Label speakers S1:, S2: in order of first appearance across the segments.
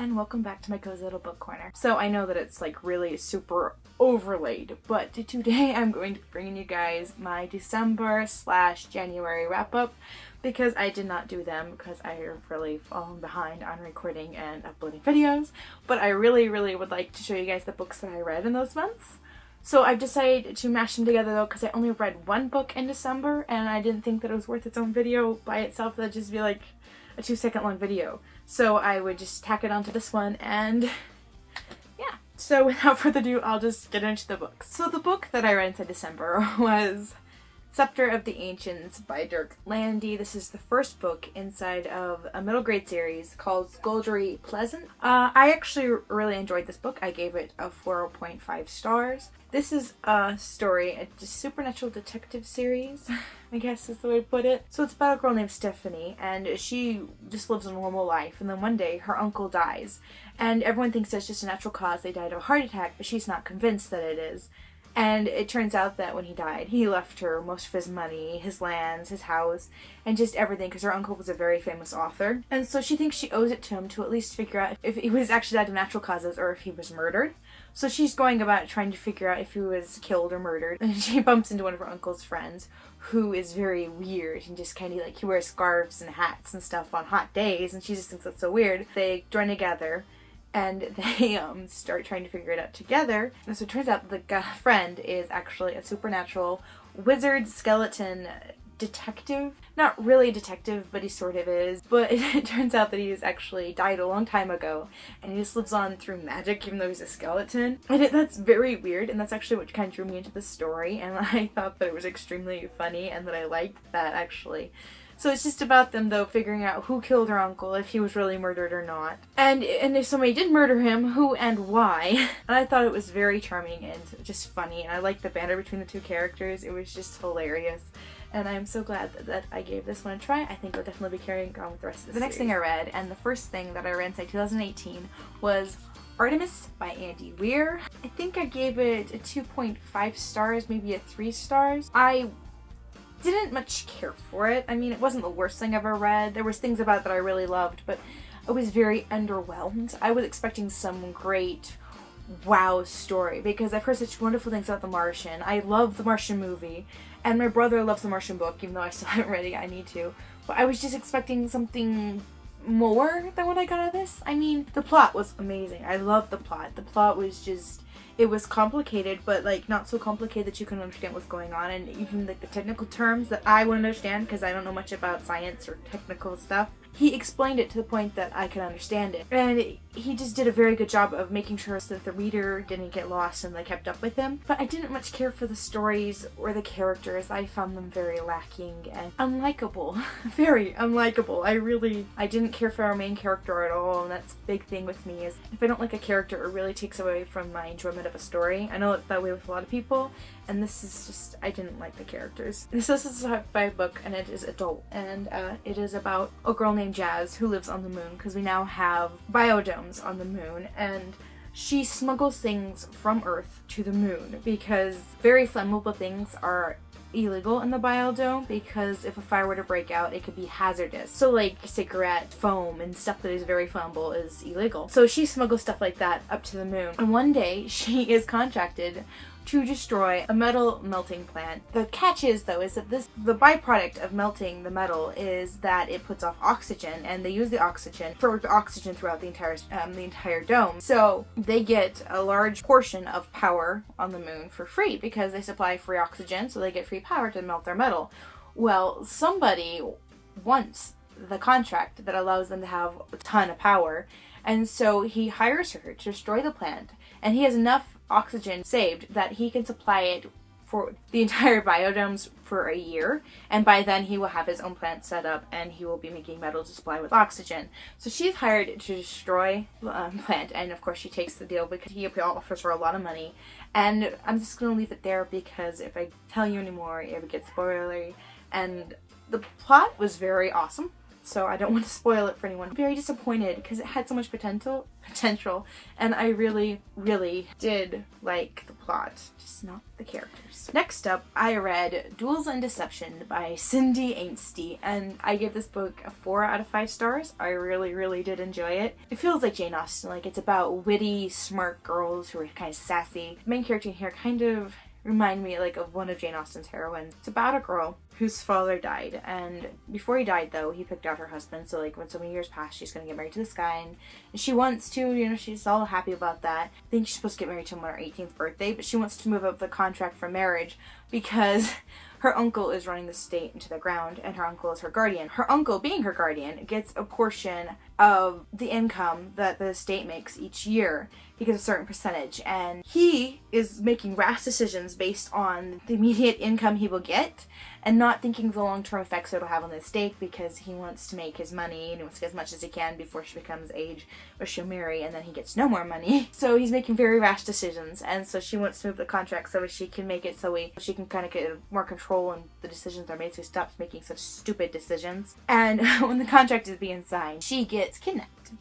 S1: and welcome back to my cozy little book corner. So I know that it's like really super overlaid, but today I'm going to be bringing you guys my December/January wrap up because I did not do them because I have really fallen behind on recording and uploading videos, but I really would like to show you guys the books that I read in those months. So I've decided to mash them together though because I only read one book in December and I didn't think that it was worth its own video by itself. That'd just be like a 2-second long video. So I would just tack it onto this one and yeah. So without further ado, I'll just get into the books. So the book that I read inside December was Scepter of the Ancients by Dirk Landy. This is the first book inside of a middle grade series called Scoldry Pleasant. I actually really enjoyed this book. I gave it a 4.5 stars. This is a story, a supernatural detective series, I guess is the way to put it. So it's about a girl named Stephanie, and she just lives a normal life, and then one day her uncle dies, and everyone thinks it's just a natural cause. They died of a heart attack, but she's not convinced that it is. And it turns out that when he died, he left her most of his money, his lands, his house, and just everything because her uncle was a very famous author. And so she thinks she owes it to him to at least figure out if he was actually died of natural causes or if he was murdered. So she's going about trying to figure out if he was killed or murdered. And she bumps into one of her uncle's friends who is very weird and just kind of like, he wears scarves and hats and stuff on hot days, and she just thinks that's so weird. They join together and they start trying to figure it out together. And so it turns out that the friend is actually a supernatural wizard skeleton detective. Not really a detective, but he sort of is. But it turns out that he's actually died a long time ago and he just lives on through magic even though he's a skeleton. And that's very weird, and that's actually what kind of drew me into the story, and I thought that it was extremely funny and that I liked that actually. So it's just about them, though, figuring out who killed her uncle, if he was really murdered or not. And if somebody did murder him, who and why. And I thought it was very charming and just funny. And I liked the banter between the two characters. It was just hilarious. And I'm so glad that I gave this one a try. I think I'll definitely be carrying on with the rest of the next thing I read, and the first thing that I read inside 2018, was Artemis by Andy Weir. I think I gave it a 2.5 stars, maybe a 3 stars. I didn't much care for it. I mean, it wasn't the worst thing I've ever read. There was things about it that I really loved, but I was very underwhelmed. I was expecting some great wow story because I've heard such wonderful things about The Martian. I love The Martian movie, and my brother loves The Martian book, even though I still haven't read it. I need to. But I was just expecting something more than what I got out of this. I mean, the plot was amazing. I loved the plot. The plot was just, it was complicated, but like not so complicated that you can understand what's going on, and even like the technical terms that I wouldn't understand because I don't know much about science or technical stuff. He explained it to the point that I could understand it, and he just did a very good job of making sure that the reader didn't get lost and they kept up with him. But I didn't much care for the stories or the characters. I found them very lacking and unlikable. Very unlikable. I didn't care for our main character at all, and that's a big thing with me is if I don't like a character, it really takes away from my enjoyment of a story. I know it's that way with a lot of people, and this is just, I didn't like the characters. This is by a book, and it is adult, and it is about a girl named Jazz who lives on the moon because we now have biodomes on the moon, and she smuggles things from Earth to the moon because very flammable things are illegal in the biodome because if a fire were to break out, it could be hazardous. So like cigarette foam and stuff that is very flammable is illegal. So she smuggles stuff like that up to the moon. And one day she is contracted to destroy a metal melting plant. The catch is, though, is that the byproduct of melting the metal is that it puts off oxygen, and they use the oxygen for oxygen throughout the entire dome. So they get a large portion of power on the moon for free because they supply free oxygen, so they get free power to melt their metal. Well, somebody wants the contract that allows them to have a ton of power, and so he hires her to destroy the plant, and he has enough oxygen saved that he can supply it for the entire biodomes for a year, and by then he will have his own plant set up and he will be making metal to supply with oxygen. So she's hired to destroy the plant, and of course she takes the deal because he offers her a lot of money. And I'm just going to leave it there because if I tell you anymore it would get spoilery. And the plot was very awesome. so I don't want to spoil it for anyone. I'm very disappointed because it had so much potential, and I really, really did like the plot, just not the characters. Next up, I read Duels and Deception by Cindy Ainsley, and I give this book a 4 out of 5 stars. I really, really did enjoy it. It feels like Jane Austen, like it's about witty, smart girls who are kind of sassy. The main character here kind of remind me like of one of Jane Austen's heroines. It's about a girl whose father died, and before he died though, he picked out her husband, so like when so many years pass, she's gonna get married to this guy, and she wants to, you know, she's all happy about that. I think she's supposed to get married to him on her 18th birthday, but she wants to move up the contract for marriage because her uncle is running the state into the ground, and her uncle is her guardian. Her uncle, being her guardian, gets a portion of the income that the estate makes each year. He gets a certain percentage, and he is making rash decisions based on the immediate income he will get, and not thinking of the long-term effects it'll have on the estate, because he wants to make his money, and he wants to get as much as he can before she becomes age, or she'll marry, and then he gets no more money. So he's making very rash decisions, and so she wants to move the contract so she can make it so she can kind of get more control in the decisions that are made, so he stops making such stupid decisions. And when the contract is being signed, she gets kidnapped.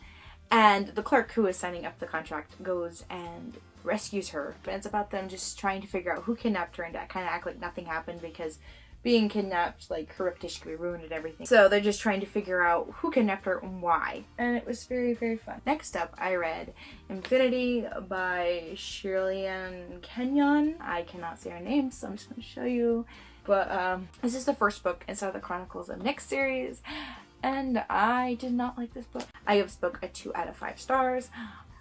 S1: And the clerk who is signing up the contract goes and rescues her. But it's about them just trying to figure out who kidnapped her and to kind of act like nothing happened, because being kidnapped, like, her reputation could be ruined and everything. So they're just trying to figure out who kidnapped her and why. And it was very, very fun. Next up, I read Infinity by Shirley Ann Kenyon. I cannot say her name, so I'm just going to show you. But this is the first book inside of the Chronicles of Nick series. And I did not like this book. I give this book a 2 out of 5 stars.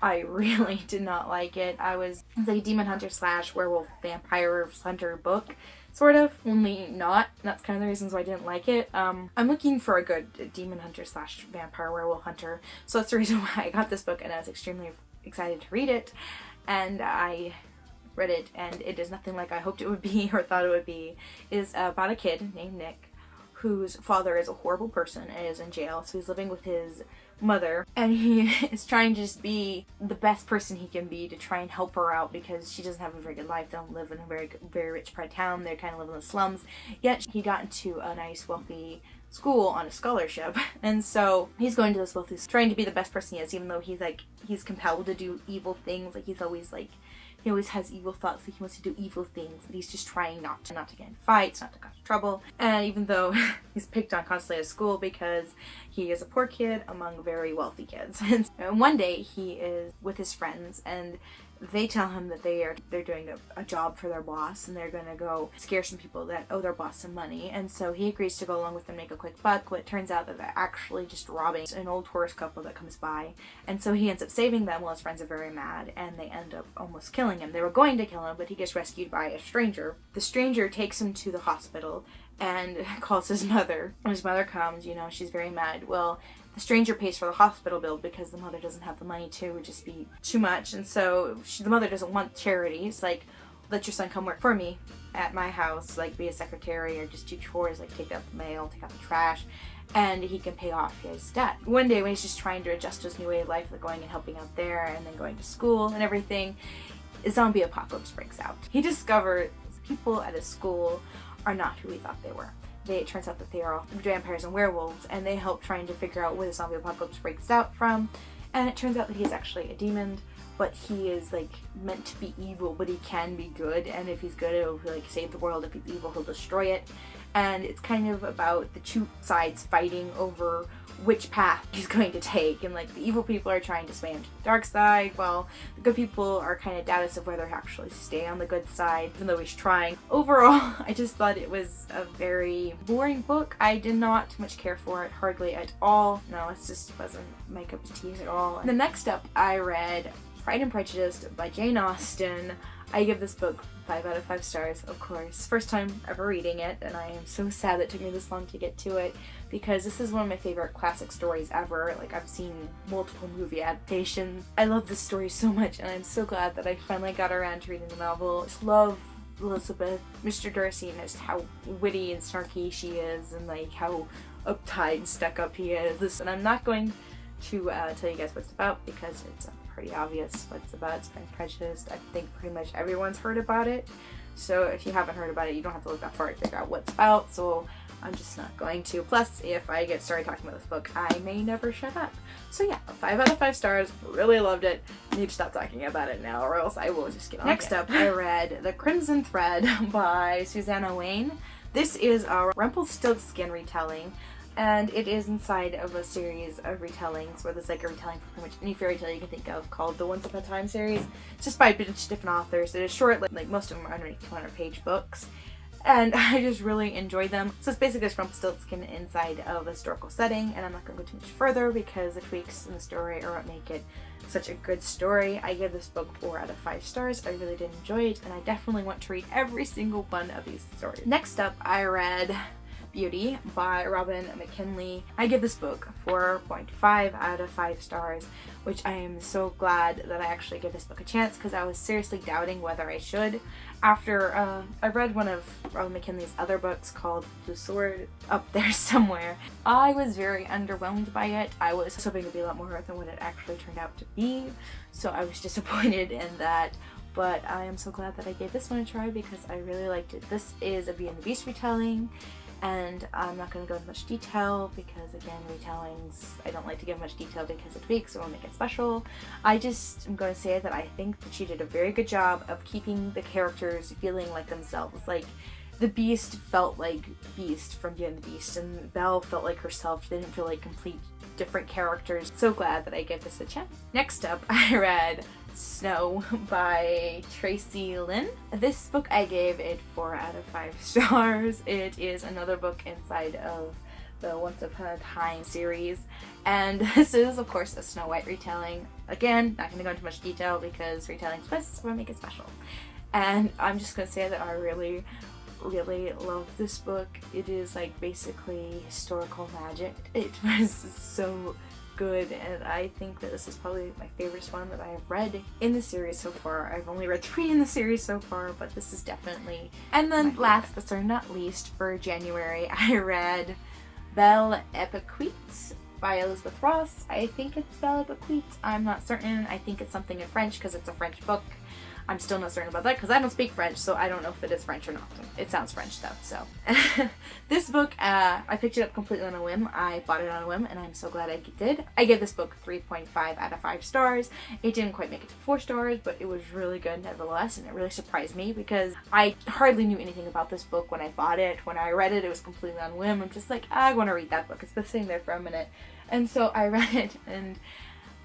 S1: I really did not like it. It's like a demon hunter / werewolf vampire hunter book, sort of, only not. That's kind of the reasons why I didn't like it. I'm looking for a good demon hunter / vampire werewolf hunter, so that's the reason why I got this book, and I was extremely excited to read it. And I read it, and it is nothing like I hoped it would be or thought it would be. It is about a kid named Nick, whose father is a horrible person and is in jail, so he's living with his mother, and he is trying to just be the best person he can be to try and help her out, because she doesn't have a very good life. They don't live in a very, very rich part of town. They kind of live in the slums, yet he got into a nice, wealthy school on a scholarship, and so he's going to this wealthy, trying to be the best person he is, even though he's compelled to do evil things. Like, he always has evil thoughts, like he wants to do evil things, but he's just trying not to get in fights, not to cause trouble. And even though he's picked on constantly at school because he is a poor kid among very wealthy kids. And one day he is with his friends, and they tell him that they're doing a job for their boss, and they're gonna go scare some people that owe their boss some money. And so he agrees to go along with them, make a quick buck, but it turns out that they're actually just robbing an old tourist couple that comes by. And so he ends up saving them while his friends are very mad, and they end up almost killing him. They were going to kill him, but he gets rescued by a stranger. The stranger takes him to the hospital and calls his mother. When his mother comes, she's very mad. Well, the stranger pays for the hospital bill because the mother doesn't have the money to. It would just be too much. And so the mother doesn't want charity. It's like, let your son come work for me at my house, like be a secretary or just do chores, like take out the mail, take out the trash, and he can pay off his debt. One day when he's just trying to adjust to his new way of life, like going and helping out there and then going to school and everything, a zombie apocalypse breaks out. He discovers people at his school are not who he thought they were. It turns out that they are all vampires and werewolves, and they help trying to figure out where the zombie apocalypse breaks out from. And it turns out that he is actually a demon, but he is like meant to be evil, but he can be good, and if he's good, it'll like save the world. If he's evil, he'll destroy it. And it's kind of about the two sides fighting over which path he's going to take, and like the evil people are trying to sway him to the dark side, while the good people are kind of doubtful of whether to actually stay on the good side, even though he's trying. Overall, I just thought it was a very boring book. I did not much care for it, hardly at all. No, it just wasn't my cup of tea at all. And the next up, I read Pride and Prejudice by Jane Austen. I give this book 5 out of 5 stars, of course. First time ever reading it, and I am so sad that it took me this long to get to it, because this is one of my favorite classic stories ever. Like, I've seen multiple movie adaptations. I love this story so much, and I'm so glad that I finally got around to reading the novel. I just love Elizabeth, Mr. Darcy, and just how witty and snarky she is, and like how uptight and stuck up he is. And I'm not going to tell you guys what it's about, because it's pretty obvious what it's about. It's been prejudiced. I think pretty much everyone's heard about it. So if you haven't heard about it, you don't have to look that far to figure out what it's about. So I'm just not going to. Plus, if I get started talking about this book, I may never shut up. So yeah, 5 out of 5 stars. Really loved it. Need to stop talking about it now, or else I will just get on. Next up, I read The Crimson Thread by Susanna Wayne. This is a Rumpelstiltskin retelling, and it is inside of a series of retellings where there's like a retelling for pretty much any fairy tale you can think of called the Once Upon a Time series. It's just by a bunch of different authors. It is short, like most of them are underneath 200-page books. And I just really enjoyed them. So it's basically just Rumpelstiltskin inside of a historical setting, and I'm not going to go too much further because the tweaks in the story are what make it such a good story. I give this book 4 out of 5 stars. I really did enjoy it, and I definitely want to read every single one of these stories. Next up, I read Beauty by Robin McKinley. I give this book 4.5 out of 5 stars, which I am so glad that I actually give this book a chance because I was seriously doubting whether I should. After I read one of Robin McKinley's other books called The Sword, up there somewhere, I was very underwhelmed by it. I was hoping to be a lot more than what it actually turned out to be, so I was disappointed in that. But I am so glad that I gave this one a try because I really liked it. This is a Beauty and the Beast retelling, and I'm not going to go into much detail because, again, retellings, I don't like to give much detail because it tweaks or will make it special. I just am going to say that I think that she did a very good job of keeping the characters feeling like themselves. Like, the Beast felt like Beast from Beauty and the Beast, and Belle felt like herself. They didn't feel like complete different characters. So glad that I gave this a chance. Next up, I read Snow by Tracy Lynn. This book I gave it 4 out of 5 stars. It is another book inside of the Once Upon a Time series, and this is of course a Snow White retelling. Again, not going to go into much detail because retelling twists will make it special. And I'm just going to say that I really love this book. It is like basically historical magic. It was so good, and I think that this is probably my favorite one that I have read in the series so far. I've only read 3 in the series so far, but this is definitely. And then last but certainly not least, for January, I read Belle Epiquette by Elizabeth Ross. I think it's Belle Epiquette. I'm not certain. I think it's something in French because it's a French book. I'm still not certain about that because I don't speak French, so I don't know if it is French or not. It sounds French though, so. This book, I picked it up completely on a whim. I bought it on a whim, and I'm so glad I did. I gave this book 3.5 out of 5 stars. It didn't quite make it to 4 stars, but it was really good nevertheless, and it really surprised me because I hardly knew anything about this book when I bought it. When I read it, it was completely on whim. I'm just like, I want to read that book. It's been sitting there for a minute. And so I read it, and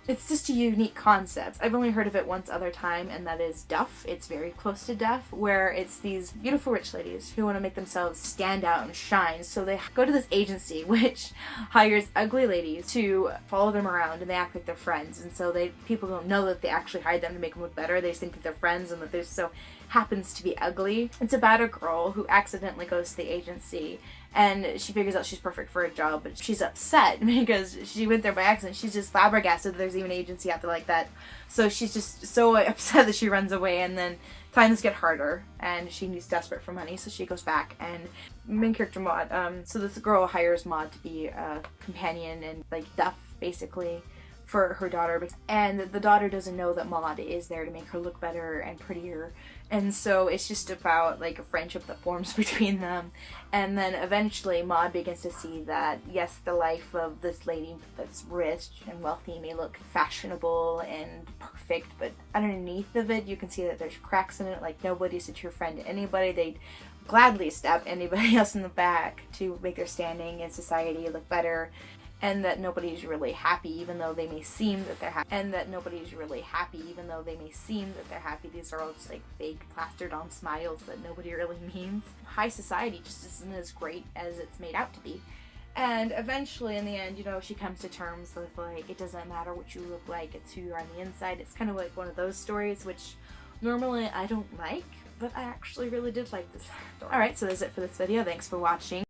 S1: it's just a unique concept. I've only heard of it once other time, and that is Duff. It's very close to Duff, where it's these beautiful rich ladies who want to make themselves stand out and shine. So they go to this agency which hires ugly ladies to follow them around, and they act like they're friends. And so people don't know that they actually hired them to make them look better. They just think that they're friends and that they're so happens to be ugly. It's about a girl who accidentally goes to the agency, and she figures out she's perfect for a job, but she's upset because she went there by accident. She's just flabbergasted that there's even an agency out there like that. So she's just so upset that she runs away, and then times get harder, and she's desperate for money, so she goes back. And main character Maud, so this girl hires Maud to be a companion and like Duff basically for her daughter, and the daughter doesn't know that Maud is there to make her look better and prettier. And so it's just about like a friendship that forms between them. And then eventually Maud begins to see that yes, the life of this lady that's rich and wealthy may look fashionable and perfect, but underneath of it you can see that there's cracks in it. Like, nobody's a true friend to anybody. They'd gladly stab anybody else in the back to make their standing in society look better. And that nobody's really happy even though they may seem that they're happy. These are all just like fake plastered on smiles that nobody really means. High society just isn't as great as it's made out to be. And eventually in the end, she comes to terms with like, it doesn't matter what you look like, it's who you are on the inside. It's kind of like one of those stories which normally I don't like, but I actually really did like this story. Alright, so that's it for this video. Thanks for watching.